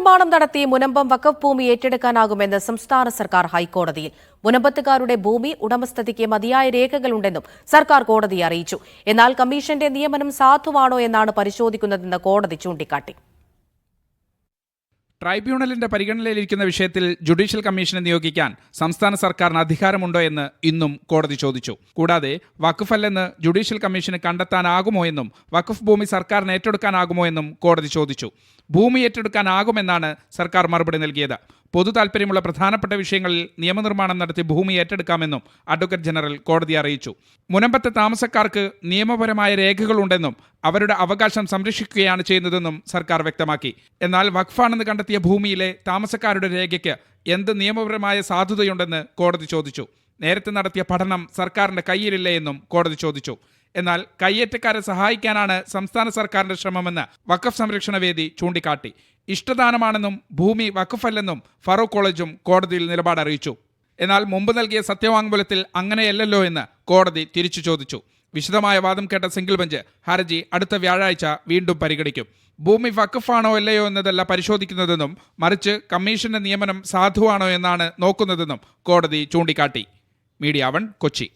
നിയമനിർമ്മാണം നടത്തി മുനമ്പം വഖഫ് ഭൂമി ഏറ്റെടുക്കാനാകുമെന്ന് സംസ്ഥാന സർക്കാർ ഹൈക്കോടതിയിൽ. മുനമ്പത്തുകാരുടെ ഭൂമി ഉടമസ്ഥതയ്ക്ക് മതിയായ രേഖകളുണ്ടെന്നും സർക്കാർ കോടതിയെ അറിയിച്ചു. എന്നാൽ കമ്മീഷന്റെ നിയമനം സാധുവാണോ എന്നാണ് പരിശോധിക്കുന്നതെന്ന് കോടതി ചൂണ്ടിക്കാട്ടി. ട്രൈബ്യൂണലിന്റെ പരിഗണനയിലിരിക്കുന്ന വിഷയത്തിൽ ജുഡീഷ്യൽ കമ്മീഷനെ നിയോഗിക്കാൻ സംസ്ഥാന സർക്കാരിന് അധികാരമുണ്ടോ എന്ന് ഇന്നും കോടതി ചോദിച്ചു. കൂടാതെ വഖഫ് അല്ലെന്ന് ജുഡീഷ്യൽ കമ്മീഷന് കണ്ടെത്താനാകുമോ എന്നും വഖഫ് ഭൂമി സർക്കാരിന് ഏറ്റെടുക്കാനാകുമോ എന്നും കോടതി ചോദിച്ചു. ഭൂമി ഏറ്റെടുക്കാനാകുമെന്നാണ് സർക്കാർ മറുപടി നൽകിയത്. പൊതു താൽപ്പര്യമുള്ള പ്രധാനപ്പെട്ട വിഷയങ്ങളിൽ നിയമനിർമ്മാണം നടത്തി ഭൂമി ഏറ്റെടുക്കാമെന്നും അഡ്വക്കേറ്റ് ജനറൽ കോടതിയെ അറിയിച്ചു. മുനമ്പത്തെ താമസക്കാർക്ക് നിയമപരമായ രേഖകളുണ്ടെന്നും അവരുടെ അവകാശം സംരക്ഷിക്കുകയാണ് ചെയ്യുന്നതെന്നും സർക്കാർ വ്യക്തമാക്കി. എന്നാൽ വഖഫാണെന്ന് കണ്ടെത്തിയ ഭൂമിയിലെ താമസക്കാരുടെ രേഖയ്ക്ക് എന്ത് നിയമപരമായ സാധുതയുണ്ടെന്ന് കോടതി ചോദിച്ചു. നേരത്തെ നടത്തിയ പഠനം സർക്കാരിന്റെ കയ്യിലില്ലേ എന്നും കോടതി ചോദിച്ചു. എന്നാൽ കയ്യേറ്റക്കാരെ സഹായിക്കാനാണ് സംസ്ഥാന സർക്കാരിന്റെ ശ്രമമെന്ന് വഖഫ് സംരക്ഷണ വേദി ചൂണ്ടിക്കാട്ടി. ഇഷ്ടദാനമാണെന്നും ഭൂമി വഖഫല്ലെന്നും ഫറൂഖ് കോളേജും കോടതിയിൽ നിലപാട് അറിയിച്ചു. എന്നാൽ മുമ്പ് നൽകിയ സത്യവാങ്മൂലത്തിൽ അങ്ങനെയല്ലല്ലോ എന്ന് കോടതി തിരിച്ചു ചോദിച്ചു. വിശദമായ വാദം കേട്ട സിംഗിൾ ബെഞ്ച് ഹർജി അടുത്ത വ്യാഴാഴ്ച വീണ്ടും പരിഗണിക്കും. ഭൂമി വഖഫാണോ അല്ലയോ എന്നതല്ല പരിശോധിക്കുന്നതെന്നും മറിച്ച് കമ്മീഷന്റെ നിയമനം സാധുവാണോ എന്നാണ് നോക്കുന്നതെന്നും കോടതി ചൂണ്ടിക്കാട്ടി. മീഡിയ 1 കൊച്ചി.